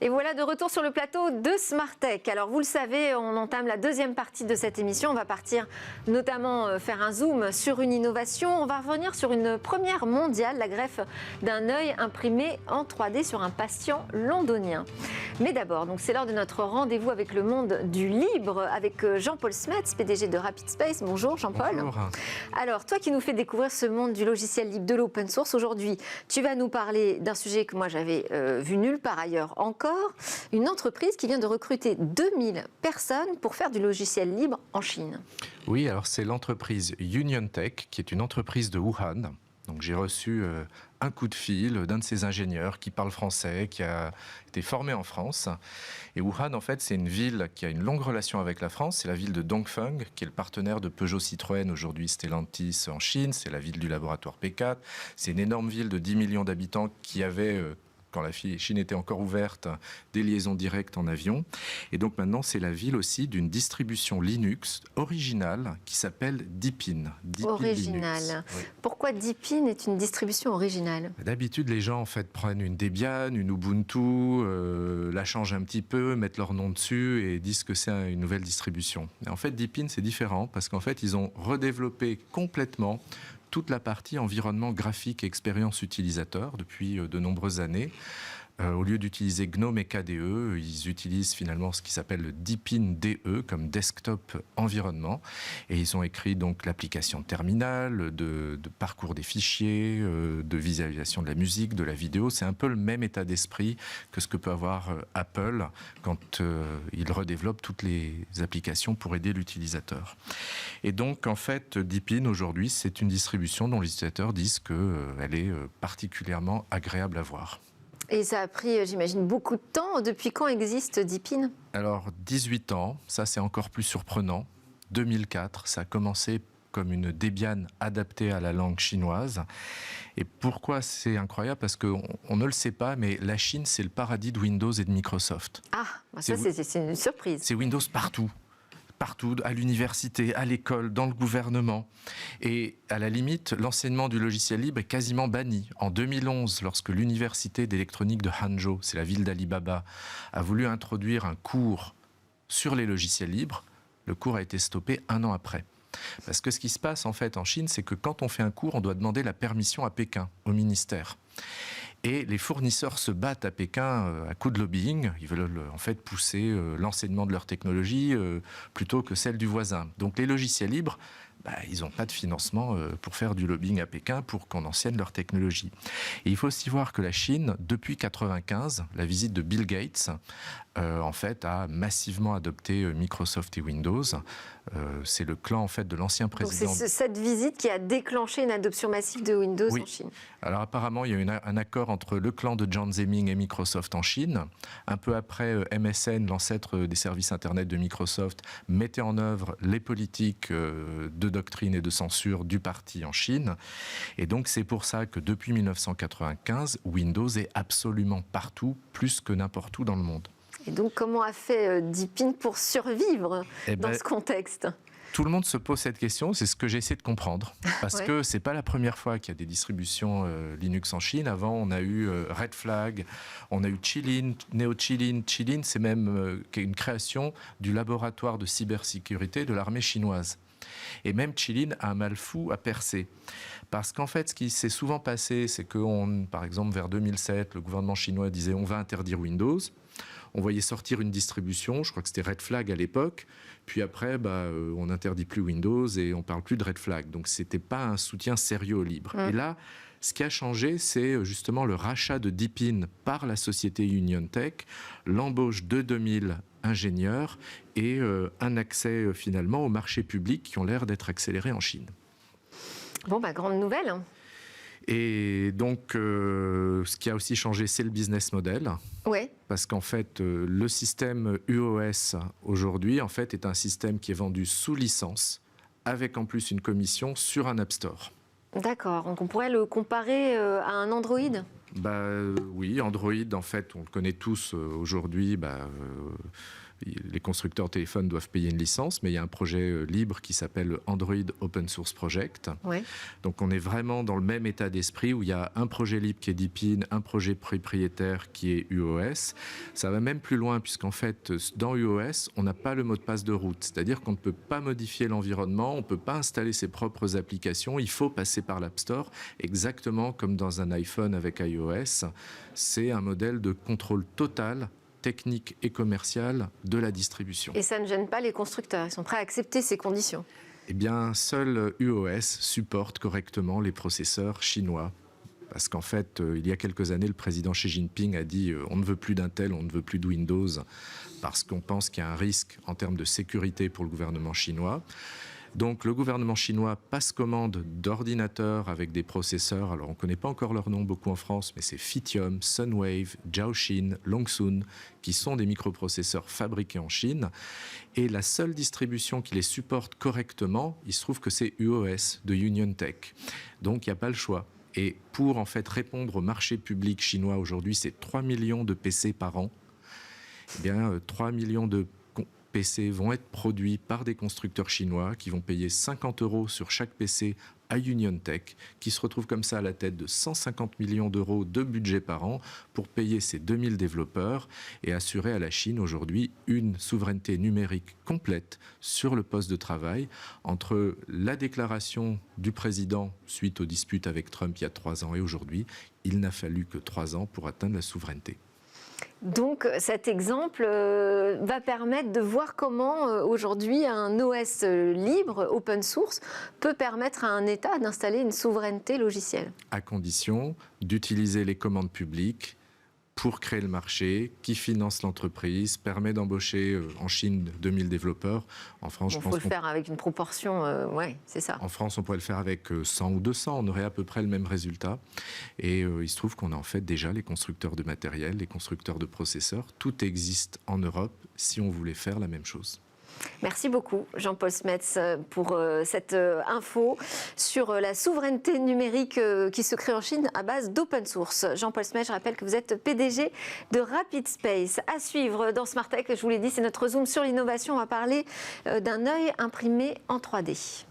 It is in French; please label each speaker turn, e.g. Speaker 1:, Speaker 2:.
Speaker 1: Et voilà de retour sur le plateau de Smartech. Alors vous le savez, on entame la deuxième partie de cette émission. On va partir notamment faire un zoom sur une innovation. On va revenir sur une première mondiale, la greffe d'un œil imprimé en 3D sur un patient londonien. Mais d'abord, donc c'est l'heure de notre rendez-vous avec le monde du libre, avec Jean-Paul Smets, PDG de Rapid Space. Bonjour Jean-Paul.
Speaker 2: Bonjour.
Speaker 1: Alors toi qui nous fais découvrir ce monde du logiciel libre, de l'open source, aujourd'hui tu vas nous parler d'un sujet que moi j'avais vu nulle part ailleurs encore, une entreprise qui vient de recruter 2000 personnes pour faire du logiciel libre en Chine.
Speaker 2: Oui, alors c'est l'entreprise Union Tech, qui est une entreprise de Wuhan. Donc j'ai reçu un coup de fil d'un de ces ingénieurs qui parle français, qui a été formé en France. Et Wuhan, en fait, c'est une ville qui a une longue relation avec la France. C'est la ville de Dongfeng, qui est le partenaire de Peugeot Citroën, aujourd'hui Stellantis en Chine. C'est la ville du laboratoire P4. C'est une énorme ville de 10 millions d'habitants qui avait... quand la Chine était encore ouverte, des liaisons directes en avion. Et donc maintenant, c'est la ville aussi d'une distribution Linux originale qui s'appelle Deepin.
Speaker 1: Originale. Oui. Pourquoi Deepin est une distribution originale?
Speaker 2: D'habitude, les gens en fait prennent une Debian, une Ubuntu, la changent un petit peu, mettent leur nom dessus et disent que c'est une nouvelle distribution. Et en fait, Deepin, c'est différent parce qu'en fait, ils ont redéveloppé complètement toute la partie environnement graphique et expérience utilisateur depuis de nombreuses années. Au lieu d'utiliser GNOME et KDE, ils utilisent finalement ce qui s'appelle le Deepin DE comme desktop environnement. Et ils ont écrit donc l'application de terminal, de parcours des fichiers, de visualisation de la musique, de la vidéo. C'est un peu le même état d'esprit que ce que peut avoir Apple quand il redéveloppe toutes les applications pour aider l'utilisateur. Et donc en fait, Deepin aujourd'hui, c'est une distribution dont les utilisateurs disent qu'elle est particulièrement agréable à voir.
Speaker 1: Et ça a pris, j'imagine, beaucoup de temps. Depuis quand existe Deepin?
Speaker 2: Alors, 18 ans, ça c'est encore plus surprenant. 2004, ça a commencé comme une Debian adaptée à la langue chinoise. Et pourquoi c'est incroyable? Parce qu'on ne le sait pas, mais la Chine, c'est le paradis de Windows et de Microsoft.
Speaker 1: Ah, ça c'est une surprise.
Speaker 2: C'est Windows partout, à l'université, à l'école, dans le gouvernement. Et à la limite, l'enseignement du logiciel libre est quasiment banni. En 2011, lorsque l'université d'électronique de Hangzhou, c'est la ville d'Alibaba, a voulu introduire un cours sur les logiciels libres, le cours a été stoppé 1 an après. Parce que ce qui se passe en fait en Chine, c'est que quand on fait un cours, on doit demander la permission à Pékin, au ministère. Et les fournisseurs se battent à Pékin à coups de lobbying. Ils veulent en fait pousser l'enseignement de leur technologie plutôt que celle du voisin. Donc les logiciels libres, ils n'ont pas de financement pour faire du lobbying à Pékin pour qu'on enseigne leur technologie. Et il faut aussi voir que la Chine, depuis 1995, la visite de Bill Gates, en fait, a massivement adopté Microsoft et Windows. C'est le clan en fait de l'ancien président.
Speaker 1: Donc c'est cette visite qui a déclenché une adoption massive de Windows en Chine.
Speaker 2: Alors apparemment, il y a eu un accord entre le clan de Jiang Zemin et Microsoft en Chine. Un peu après, MSN, l'ancêtre des services Internet de Microsoft, mettait en œuvre les politiques de doctrine et de censure du parti en Chine. Et donc c'est pour ça que depuis 1995, Windows est absolument partout, plus que n'importe où dans le monde.
Speaker 1: Et donc comment a fait Deepin pour survivre dans ce contexte?
Speaker 2: Tout le monde se pose cette question, c'est ce que j'essaie de comprendre. Parce que c'est pas la première fois qu'il y a des distributions Linux en Chine. Avant, on a eu Red Flag, on a eu Qilin, NeoQilin. Qilin, c'est même une création du laboratoire de cybersécurité de l'armée chinoise. Et même Qilin a un mal fou à percer. Parce qu'en fait, ce qui s'est souvent passé, c'est que, par exemple, vers 2007, le gouvernement chinois disait on va interdire Windows. On voyait sortir une distribution, je crois que c'était Red Flag à l'époque, puis après, on n'interdit plus Windows et on ne parle plus de Red Flag. Donc, ce n'était pas un soutien sérieux au libre. Et là, ce qui a changé, c'est justement le rachat de Deepin par la société Union Tech, l'embauche de 2000 ingénieurs et un accès finalement au marché public qui ont l'air d'être accéléré en Chine.
Speaker 1: Bon, grande nouvelle.
Speaker 2: Et donc, ce qui a aussi changé, c'est le business model.
Speaker 1: Oui.
Speaker 2: Parce qu'en fait, le système UOS aujourd'hui, en fait, est un système qui est vendu sous licence, avec en plus une commission sur un App Store.
Speaker 1: D'accord. Donc, on pourrait le comparer à un Android? Oui,
Speaker 2: Android, en fait, on le connaît tous aujourd'hui. les constructeurs de téléphones doivent payer une licence, mais il y a un projet libre qui s'appelle Android Open Source Project.
Speaker 1: Ouais.
Speaker 2: Donc on est vraiment dans le même état d'esprit où il y a un projet libre qui est Deepin, un projet propriétaire qui est UOS. Ça va même plus loin puisqu'en fait, dans UOS, on n'a pas le mot de passe de route. C'est-à-dire qu'on ne peut pas modifier l'environnement, on ne peut pas installer ses propres applications, il faut passer par l'App Store, exactement comme dans un iPhone avec iOS. C'est un modèle de contrôle total technique et commerciale de la distribution.
Speaker 1: Et ça ne gêne pas les constructeurs, ils sont prêts à accepter ces conditions?
Speaker 2: Eh bien, seul UOS supporte correctement les processeurs chinois. Parce qu'en fait, il y a quelques années, le président Xi Jinping a dit on ne veut plus d'Intel, on ne veut plus de Windows, parce qu'on pense qu'il y a un risque en termes de sécurité pour le gouvernement chinois. Donc le gouvernement chinois passe commande d'ordinateurs avec des processeurs, alors on ne connaît pas encore leur nom beaucoup en France, mais c'est Phytium, Sunwave, Jiaoxin, Longsun, qui sont des microprocesseurs fabriqués en Chine. Et la seule distribution qui les supporte correctement, il se trouve que c'est UOS de Union Tech. Donc il n'y a pas le choix. Et pour en fait répondre au marché public chinois aujourd'hui, c'est 3 millions de PC par an. Eh bien, 3 millions de PC vont être produits par des constructeurs chinois qui vont payer 50 € sur chaque PC à Union Tech, qui se retrouve comme ça à la tête de 150 millions d'euros de budget par an pour payer ces 2000 développeurs et assurer à la Chine aujourd'hui une souveraineté numérique complète sur le poste de travail entre la déclaration du président suite aux disputes avec Trump il y a 3 ans et aujourd'hui. Il n'a fallu que 3 ans pour atteindre la souveraineté.
Speaker 1: Donc cet exemple va permettre de voir comment aujourd'hui un OS libre, open source, peut permettre à un État d'installer une souveraineté logicielle.
Speaker 2: À condition d'utiliser les commandes publiques pour créer le marché, qui finance l'entreprise, permet d'embaucher en Chine 2000 développeurs. En France,
Speaker 1: je pense qu'il faut le faire avec une proportion, ouais, c'est ça.
Speaker 2: En France, on pourrait le faire avec 100 ou 200, on aurait à peu près le même résultat. Et il se trouve qu'on a en fait déjà les constructeurs de matériel, les constructeurs de processeurs. Tout existe en Europe si on voulait faire la même chose.
Speaker 1: Merci beaucoup Jean-Paul Smets pour cette info sur la souveraineté numérique qui se crée en Chine à base d'open source. Jean-Paul Smets, je rappelle que vous êtes PDG de Rapid Space. À suivre dans Smart Tech, je vous l'ai dit, c'est notre zoom sur l'innovation. On va parler d'un œil imprimé en 3D.